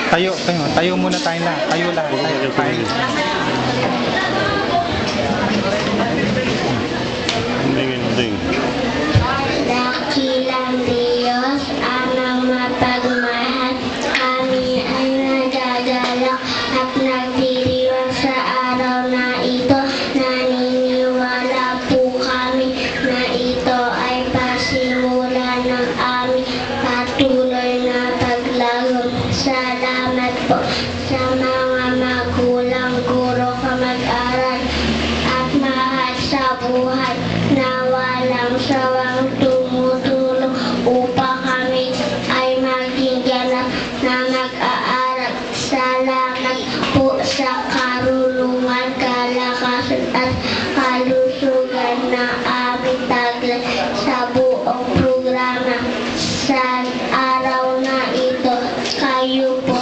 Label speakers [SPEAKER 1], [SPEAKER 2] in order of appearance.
[SPEAKER 1] Tayo muna tayo lahat. Tayo lahat. Tayo.
[SPEAKER 2] Dakilang Diyos, amang mapagmahal, kami ay nagagalak at nagdiriwang sa araw na ito. Naniniwala po kami na ito ay pasimula ng aming patuloy na paglago. Salamat po sa mga magulang, guro, kamag-aral at mahal sa buhay na walang sawang tumutulong upang kami ay maging ganap na mag-aaral. Salamat po sa karunungan, kalakasan at kalusugan na aming taglay sa buong programa. Sa araw na ito, kayo po